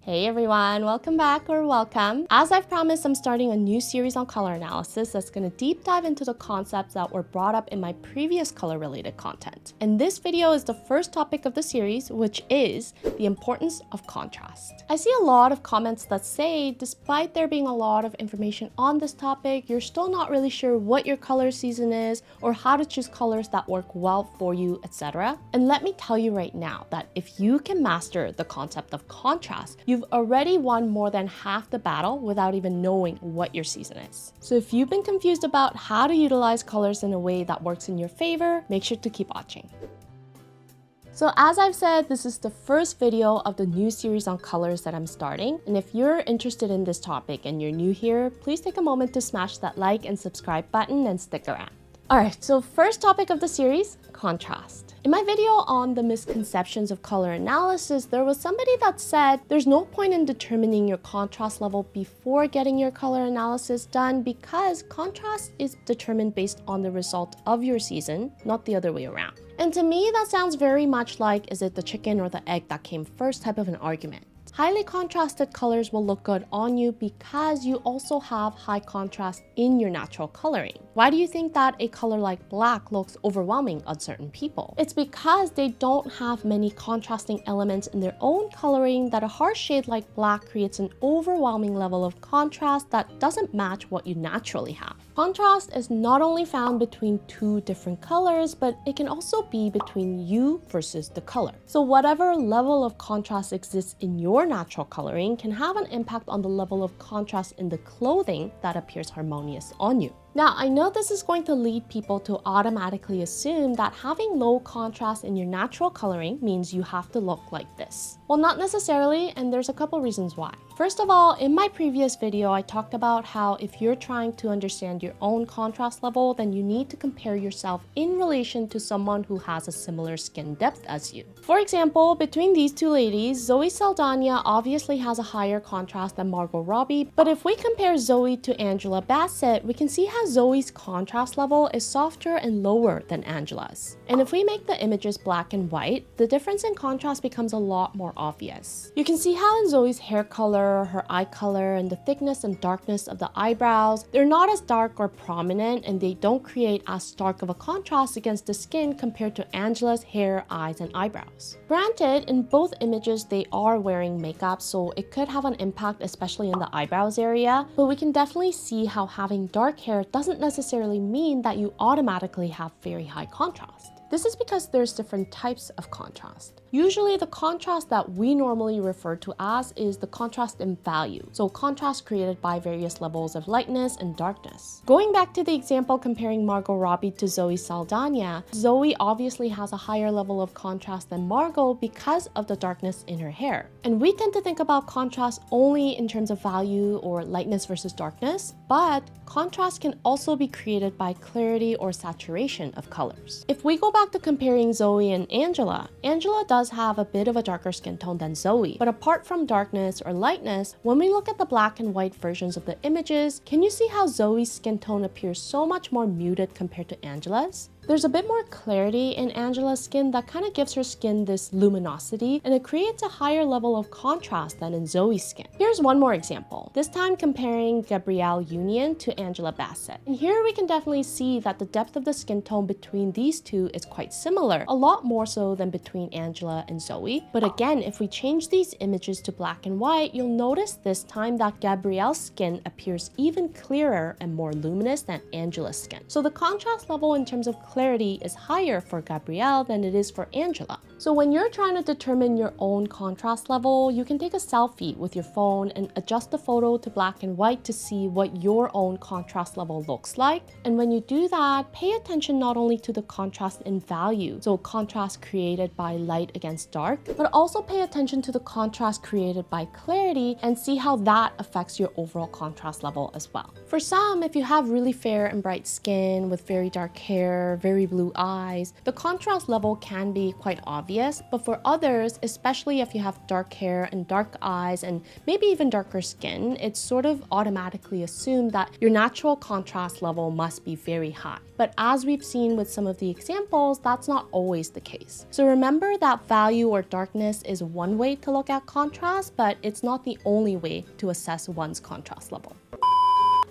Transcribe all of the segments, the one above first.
Hey everyone, welcome back or welcome. As I've promised, I'm starting a new series on color analysis that's going to deep dive into the concepts that were brought up in my previous color-related content. And this video is the first topic of the series, which is the importance of contrast. I see a lot of comments that say, despite there being a lot of information on this topic, you're still not really sure what your color season is or how to choose colors that work well for you, etc. And let me tell you right now that if you can master the concept of contrast, you've already won more than half the battle without even knowing what your season is. So if you've been confused about how to utilize colors in a way that works in your favor, make sure to keep watching. So as I've said, this is the first video of the new series on colors that I'm starting. And if you're interested in this topic and you're new here, please take a moment to smash that like and subscribe button and stick around. Alright, so first topic of the series, contrast. In my video on the misconceptions of color analysis, there was somebody that said there's no point in determining your contrast level before getting your color analysis done because contrast is determined based on the result of your season, not the other way around. And to me, that sounds very much like, is it the chicken or the egg that came first type of an argument. Highly contrasted colors will look good on you because you also have high contrast in your natural coloring. Why do you think that a color like black looks overwhelming on certain people? It's because they don't have many contrasting elements in their own coloring that a harsh shade like black creates an overwhelming level of contrast that doesn't match what you naturally have. Contrast is not only found between two different colors, but it can also be between you versus the color. So whatever level of contrast exists in your natural coloring can have an impact on the level of contrast in the clothing that appears harmonious on you. Now, I know this is going to lead people to automatically assume that having low contrast in your natural coloring means you have to look like this. Well, not necessarily, and there's a couple reasons why. First of all, in my previous video, I talked about how if you're trying to understand your own contrast level, then you need to compare yourself in relation to someone who has a similar skin depth as you. For example, between these two ladies, Zoe Saldana obviously has a higher contrast than Margot Robbie, but if we compare Zoe to Angela Bassett, we can see how Zoe's contrast level is softer and lower than Angela's. And if we make the images black and white, the difference in contrast becomes a lot more obvious. You can see how in Zoe's hair color, her eye color, and the thickness and darkness of the eyebrows, they're not as dark or prominent and they don't create as stark of a contrast against the skin compared to Angela's hair, eyes, and eyebrows. Granted, in both images they are wearing makeup, so it could have an impact especially in the eyebrows area, but we can definitely see how having dark hair doesn't necessarily mean that you automatically have very high contrast. This is because there's different types of contrast. Usually the contrast that we normally refer to as is the contrast in value, so contrast created by various levels of lightness and darkness. Going back to the example comparing Margot Robbie to Zoe Saldana, Zoe obviously has a higher level of contrast than Margot because of the darkness in her hair. And we tend to think about contrast only in terms of value or lightness versus darkness, but contrast can also be created by clarity or saturation of colors. If we go back to comparing Zoe and Angela, Angela does have a bit of a darker skin tone than Zoe, but apart from darkness or lightness, when we look at the black and white versions of the images, can you see how Zoe's skin tone appears so much more muted compared to Angela's? There's a bit more clarity in Angela's skin that kind of gives her skin this luminosity, and it creates a higher level of contrast than in Zoe's skin. Here's one more example, this time comparing Gabrielle Union to Angela Bassett. And here we can definitely see that the depth of the skin tone between these two is quite similar, a lot more so than between Angela and Zoe. But again, if we change these images to black and white, you'll notice this time that Gabrielle's skin appears even clearer and more luminous than Angela's skin. So the contrast level in terms of clarity is higher for Gabrielle than it is for Angela. So when you're trying to determine your own contrast level, you can take a selfie with your phone and adjust the photo to black and white to see what your own contrast level looks like. And when you do that, pay attention not only to the contrast in value, so contrast created by light against dark, but also pay attention to the contrast created by clarity and see how that affects your overall contrast level as well. For some, if you have really fair and bright skin with very dark hair, very blue eyes, the contrast level can be quite obvious obvious, but for others, especially if you have dark hair and dark eyes and maybe even darker skin, it's sort of automatically assumed that your natural contrast level must be very high. But as we've seen with some of the examples, that's not always the case. So remember that value or darkness is one way to look at contrast, but it's not the only way to assess one's contrast level.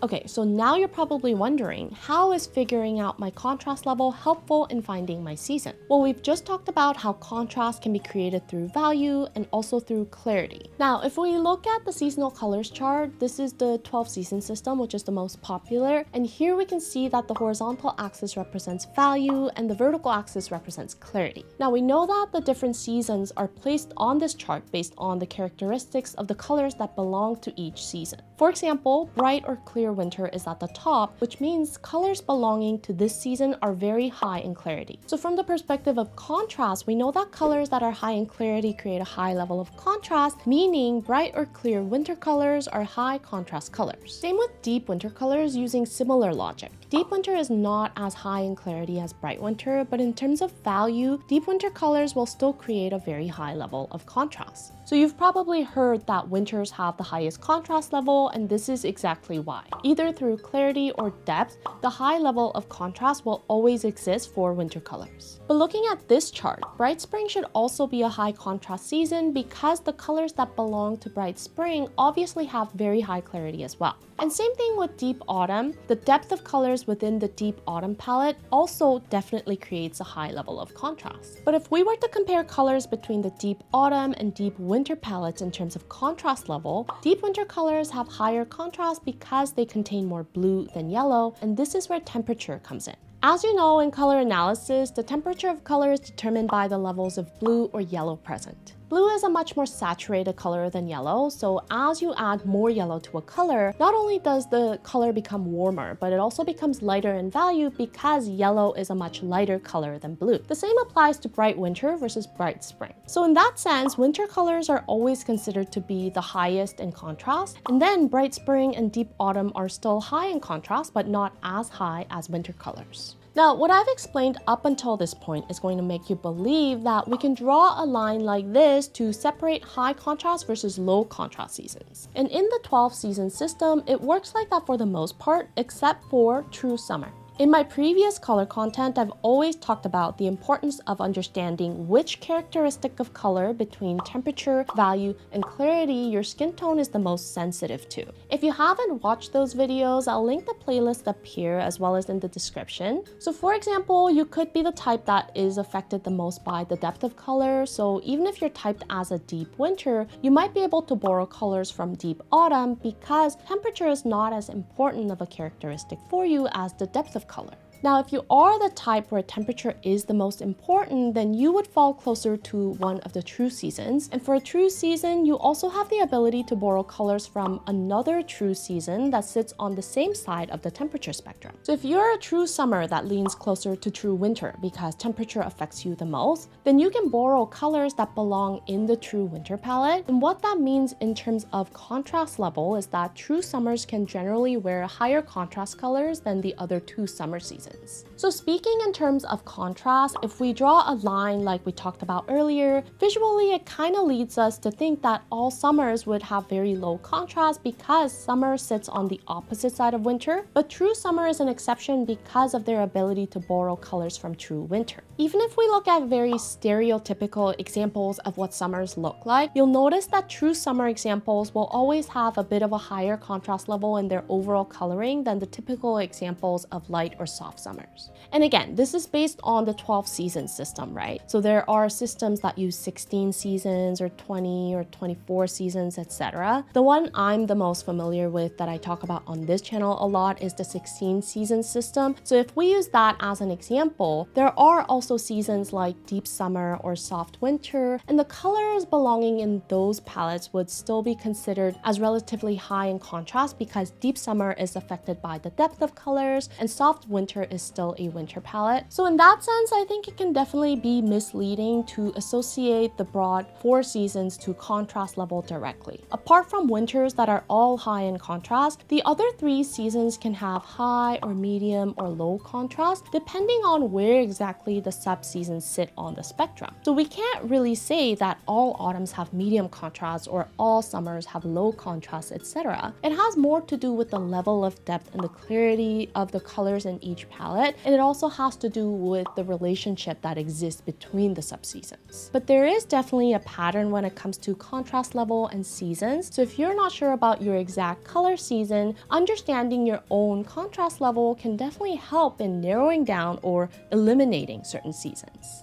Okay, so now you're probably wondering, how is figuring out my contrast level helpful in finding my season? Well, we've just talked about how contrast can be created through value and also through clarity. Now, if we look at the seasonal colors chart, this is the 12 season system, which is the most popular. And here we can see that the horizontal axis represents value and the vertical axis represents clarity. Now, we know that the different seasons are placed on this chart based on the characteristics of the colors that belong to each season. For example, bright or clear winter is at the top, which means colors belonging to this season are very high in clarity. So from the perspective of contrast, we know that colors that are high in clarity create a high level of contrast, meaning bright or clear winter colors are high contrast colors. Same with deep winter colors using similar logic. Deep winter is not as high in clarity as bright winter, but in terms of value, deep winter colors will still create a very high level of contrast. So you've probably heard that winters have the highest contrast level, and this is exactly why. Either through clarity or depth, the high level of contrast will always exist for winter colors. But looking at this chart, bright spring should also be a high contrast season because the colors that belong to bright spring obviously have very high clarity as well. And same thing with deep autumn, the depth of colors within the deep autumn palette also definitely creates a high level of contrast. But if we were to compare colors between the deep autumn and deep winter palettes in terms of contrast level, deep winter colors have higher contrast because they contain more blue than yellow, and this is where temperature comes in. As you know, in color analysis, the temperature of color is determined by the levels of blue or yellow present. Blue is a much more saturated color than yellow, so as you add more yellow to a color, not only does the color become warmer, but it also becomes lighter in value because yellow is a much lighter color than blue. The same applies to bright winter versus bright spring. So in that sense, winter colors are always considered to be the highest in contrast, and then bright spring and deep autumn are still high in contrast, but not as high as winter colors. Now, what I've explained up until this point is going to make you believe that we can draw a line like this to separate high contrast versus low contrast seasons. And in the 12 season system, it works like that for the most part, except for true summer. In my previous color content, I've always talked about the importance of understanding which characteristic of color between temperature, value, and clarity your skin tone is the most sensitive to. If you haven't watched those videos, I'll link the playlist up here as well as in the description. So for example, you could be the type that is affected the most by the depth of color, so even if you're typed as a deep winter, you might be able to borrow colors from deep autumn because temperature is not as important of a characteristic for you as the depth of color. Now, if you are the type where temperature is the most important, then you would fall closer to one of the true seasons. And for a true season, you also have the ability to borrow colors from another true season that sits on the same side of the temperature spectrum. So if you're a true summer that leans closer to true winter because temperature affects you the most, then you can borrow colors that belong in the true winter palette. And what that means in terms of contrast level is that true summers can generally wear higher contrast colors than the other two summer seasons. So speaking in terms of contrast, if we draw a line like we talked about earlier, visually it kind of leads us to think that all summers would have very low contrast because summer sits on the opposite side of winter, but true summer is an exception because of their ability to borrow colors from true winter. Even if we look at very stereotypical examples of what summers look like, you'll notice that true summer examples will always have a bit of a higher contrast level in their overall coloring than the typical examples of light or soft summers. And again, this is based on the 12 season system, right? So there are systems that use 16 seasons or 20 or 24 seasons, etc. The one I'm the most familiar with that I talk about on this channel a lot is the 16 season system. So if we use that as an example, there are also seasons like deep summer or soft winter, and the colors belonging in those palettes would still be considered as relatively high in contrast because deep summer is affected by the depth of colors and soft winter winter is still a winter palette. So in that sense, I think it can definitely be misleading to associate the broad 4 seasons to contrast level directly. Apart from winters that are all high in contrast, the other 3 seasons can have high or medium or low contrast depending on where exactly the sub-seasons sit on the spectrum. So we can't really say that all autumns have medium contrast or all summers have low contrast, etc. It has more to do with the level of depth and the clarity of the colors in each palette, and it also has to do with the relationship that exists between the subseasons. But there is definitely a pattern when it comes to contrast level and seasons, so if you're not sure about your exact color season, understanding your own contrast level can definitely help in narrowing down or eliminating certain seasons.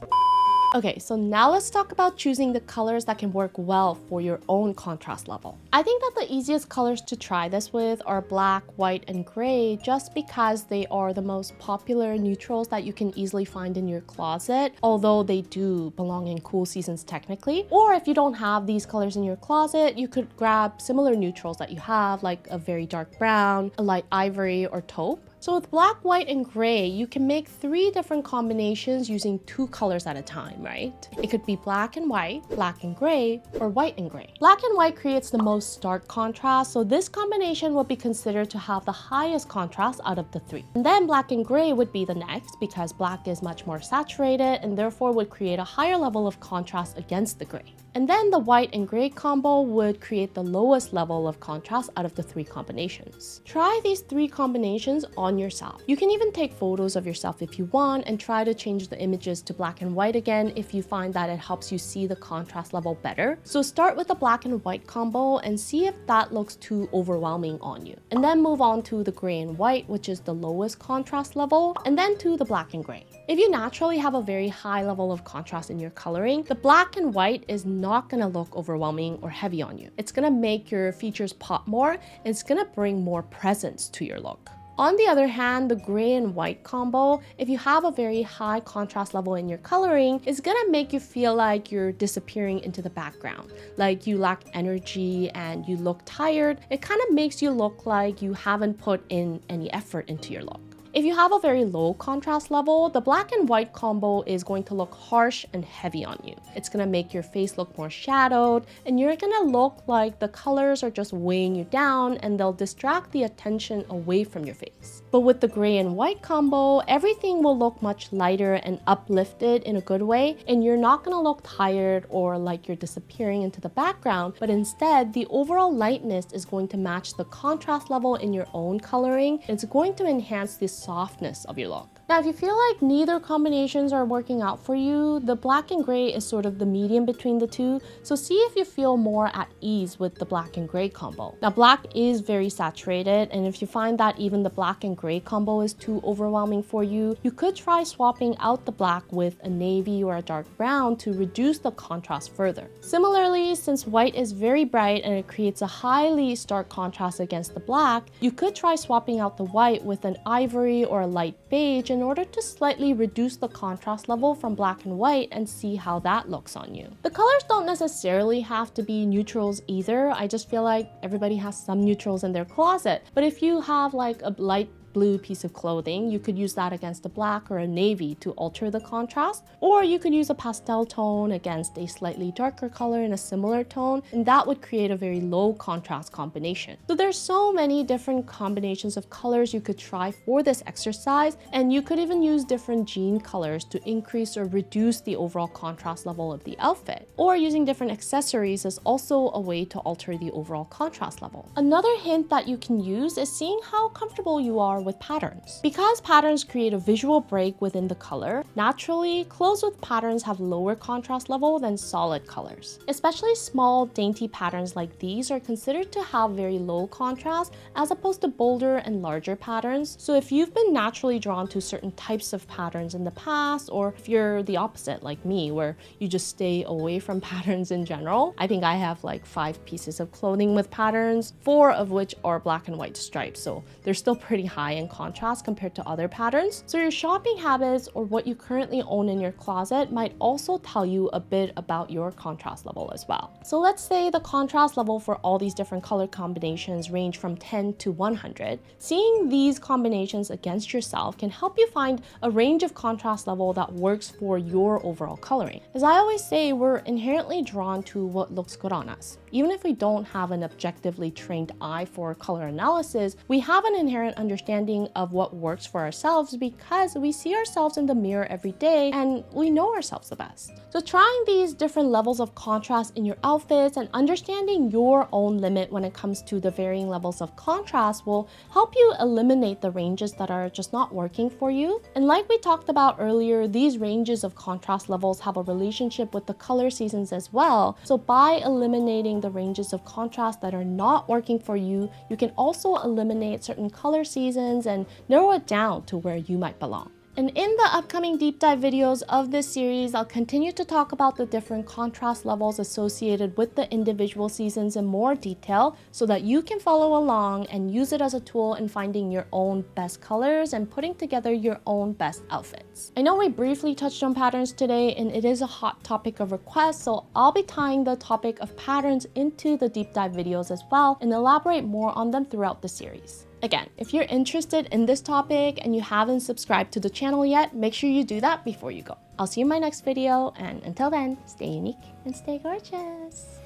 Okay, so now let's talk about choosing the colors that can work well for your own contrast level. I think that the easiest colors to try this with are black, white, and gray just because they are the most popular neutrals that you can easily find in your closet, although they do belong in cool seasons technically. Or if you don't have these colors in your closet, you could grab similar neutrals that you have, like a very dark brown, a light ivory, or taupe. So with black, white, and gray, you can make 3 different combinations using 2 colors at a time, right? It could be black and white, black and gray, or white and gray. Black and white creates the most stark contrast, so this combination would be considered to have the highest contrast out of the 3. And then black and gray would be the next because black is much more saturated and therefore would create a higher level of contrast against the gray. And then the white and gray combo would create the lowest level of contrast out of the 3 combinations. Try these 3 combinations on yourself. You can even take photos of yourself if you want and try to change the images to black and white again if you find that it helps you see the contrast level better. So start with the black and white combo and see if that looks too overwhelming on you. And then move on to the gray and white, which is the lowest contrast level, and then to the black and gray. If you naturally have a very high level of contrast in your coloring, the black and white is not gonna look overwhelming or heavy on you. It's gonna make your features pop more, and it's gonna bring more presence to your look. On the other hand, the gray and white combo, if you have a very high contrast level in your coloring, is gonna make you feel like you're disappearing into the background, like you lack energy and you look tired. It kind of makes you look like you haven't put in any effort into your look. If you have a very low contrast level, the black and white combo is going to look harsh and heavy on you. It's gonna make your face look more shadowed, and you're gonna look like the colors are just weighing you down and they'll distract the attention away from your face. But with the gray and white combo, everything will look much lighter and uplifted in a good way, and you're not gonna look tired or like you're disappearing into the background, but instead, the overall lightness is going to match the contrast level in your own coloring. It's going to enhance the softness of your look. Now, if you feel like neither combinations are working out for you, the black and gray is sort of the medium between the 2, so see if you feel more at ease with the black and gray combo. Now, black is very saturated, and if you find that even the black and gray combo is too overwhelming for you, you could try swapping out the black with a navy or a dark brown to reduce the contrast further. Similarly, since white is very bright and it creates a highly stark contrast against the black, you could try swapping out the white with an ivory or a light beige in order to slightly reduce the contrast level from black and white and see how that looks on you. The colors don't necessarily have to be neutrals either. I just feel like everybody has some neutrals in their closet. But if you have like a light blue piece of clothing, you could use that against a black or a navy to alter the contrast, or you could use a pastel tone against a slightly darker color in a similar tone, and that would create a very low contrast combination. So there's so many different combinations of colors you could try for this exercise, and you could even use different jean colors to increase or reduce the overall contrast level of the outfit, or using different accessories is also a way to alter the overall contrast level. Another hint that you can use is seeing how comfortable you are with patterns. Because patterns create a visual break within the color, naturally, clothes with patterns have lower contrast level than solid colors. Especially small, dainty patterns like these are considered to have very low contrast as opposed to bolder and larger patterns. So if you've been naturally drawn to certain types of patterns in the past, or if you're the opposite like me, where you just stay away from patterns in general, I think I have like 5 pieces of clothing with patterns, 4 of which are black and white stripes, so they're still pretty high high in contrast compared to other patterns. So your shopping habits or what you currently own in your closet might also tell you a bit about your contrast level as well. So let's say the contrast level for all these different color combinations range from 10 to 100. Seeing these combinations against yourself can help you find a range of contrast level that works for your overall coloring. As I always say, we're inherently drawn to what looks good on us. Even if we don't have an objectively trained eye for color analysis, we have an inherent understanding of what works for ourselves because we see ourselves in the mirror every day and we know ourselves the best. So trying these different levels of contrast in your outfits and understanding your own limit when it comes to the varying levels of contrast will help you eliminate the ranges that are just not working for you. And like we talked about earlier, these ranges of contrast levels have a relationship with the color seasons as well. So by eliminating the ranges of contrast that are not working for you, you can also eliminate certain color seasons and narrow it down to where you might belong. And in the upcoming deep dive videos of this series, I'll continue to talk about the different contrast levels associated with the individual seasons in more detail so that you can follow along and use it as a tool in finding your own best colors and putting together your own best outfits. I know we briefly touched on patterns today and it is a hot topic of request, so I'll be tying the topic of patterns into the deep dive videos as well and elaborate more on them throughout the series. Again, if you're interested in this topic and you haven't subscribed to the channel yet, make sure you do that before you go. I'll see you in my next video, and until then, stay unique and stay gorgeous.